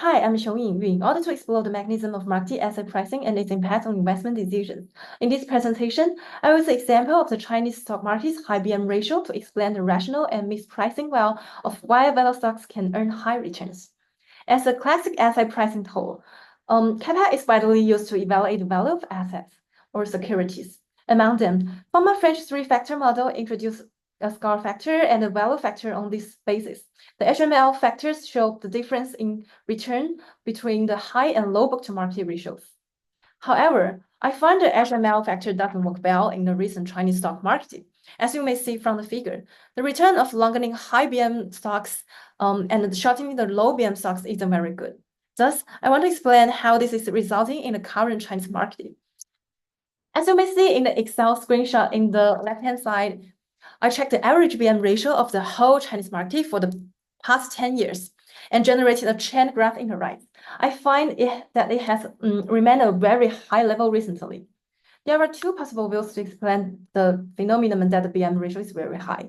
Hi, I'm Xiong Yingyu in order to explore the mechanism of market asset pricing and its impact on investment decisions. In this presentation, I will use the example of the Chinese stock market's high BM ratio to explain the rational and mispricing well of why value stocks can earn high returns. As a classic asset pricing tool, CAPA is widely used to evaluate the value of assets or securities. Among them, former French three-factor model introduced a score factor and a value factor on this basis. The HML factors show the difference in return between the high and low book-to-market ratios. However, I find the HML factor doesn't work well in the recent Chinese stock market. As you may see from the figure, the return of longing high BM stocks and shortening the low BM stocks isn't very good. Thus, I want to explain how this is resulting in the current Chinese market. As you may see in the Excel screenshot in the left-hand side, I checked the average BM ratio of the whole Chinese market for the past 10 years and generated a trend graph in the right. I find that it has remained a very high level recently. There are two possible ways to explain the phenomenon that the BM ratio is very high.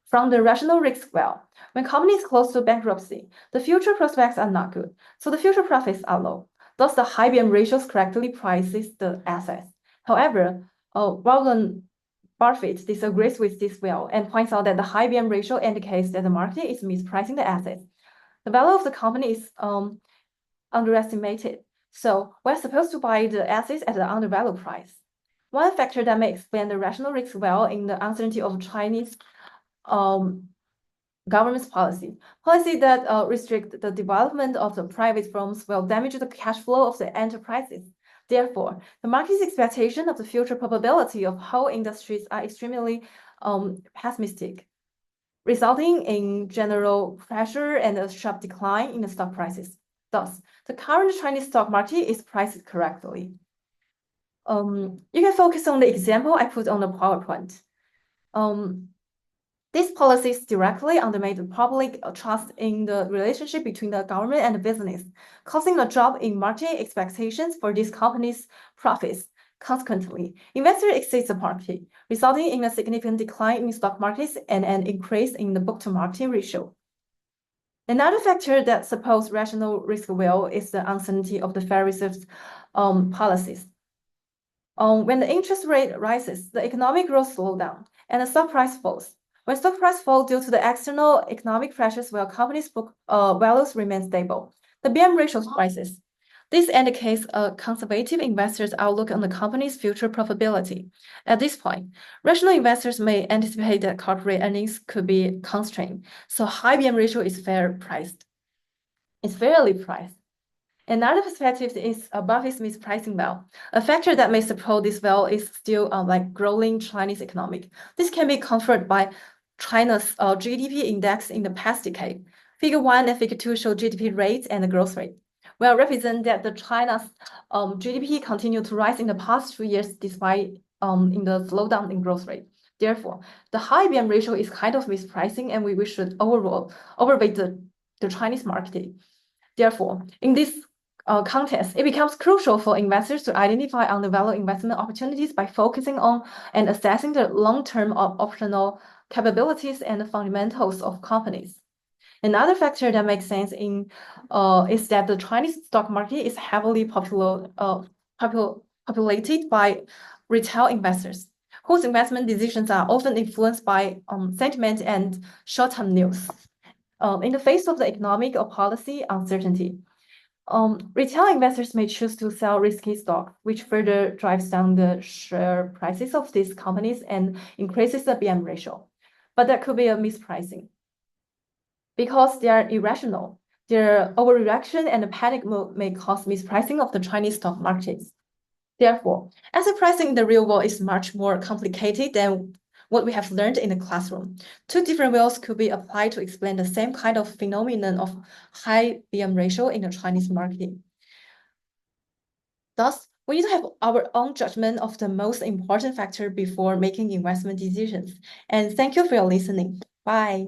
From the rational risk well, when company is close to bankruptcy, the future prospects are not good, so the future profits are low. Thus, the high BM ratios correctly prices the assets. However, Warren Buffett disagrees with this well and points out that the high BM ratio indicates that the market is mispricing the assets. The value of the company is underestimated, so we're supposed to buy the assets at an undervalued price. One factor that may explain the rational risk well in the uncertainty of Chinese government's policy that restrict the development of the private firms will damage the cash flow of the enterprises. Therefore, the market's expectation of the future probability of whole industries are extremely pessimistic, resulting in general pressure and a sharp decline in the stock prices. Thus, the current Chinese stock market is priced correctly. You can focus on the example I put on the PowerPoint. These policies directly undermine the public trust in the relationship between the government and the business, causing a drop in market expectations for these companies' profits. Consequently, investors exit the market, resulting in a significant decline in stock markets and an increase in the book-to-market ratio. Another factor that supports rational risk will is the uncertainty of the Federal Reserve's policies. When the interest rate rises, the economic growth slows down and the stock price falls. When stock price falls due to the external economic pressures while companies' book values remain stable, the BM ratio rises. This indicates a conservative investor's outlook on the company's future profitability. At this point, rational investors may anticipate that corporate earnings could be constrained, so high BM ratio is fairly priced. Another perspective is Buffett's mispricing well. A factor that may support this well is still like growing Chinese economic. This can be confirmed by China's GDP index in the past decade. Figure 1 and Figure 2 show GDP rates and the growth rate. Well, represent that the China's GDP continued to rise in the past 2 years despite in the slowdown in growth rate. Therefore, the high BM ratio is kind of mispricing, and we should overweight the Chinese market. Therefore, in this context, it becomes crucial for investors to identify undervalued investment opportunities by focusing on and assessing the long-term optional capabilities and the fundamentals of companies. Another factor that makes sense is that the Chinese stock market is heavily populated by retail investors, whose investment decisions are often influenced by sentiment and short-term news. In the face of the economic or policy uncertainty, retail investors may choose to sell risky stocks, which further drives down the share prices of these companies and increases the BM ratio. But that could be a mispricing. Because they are irrational, their overreaction and the panic mode may cause mispricing of the Chinese stock markets. Therefore, asset pricing in the real world is much more complicated than what we have learned in the classroom. Two different ways could be applied to explain the same kind of phenomenon of high BM ratio in the Chinese market. Thus, we need to have our own judgment of the most important factor before making investment decisions. And thank you for your listening. Bye.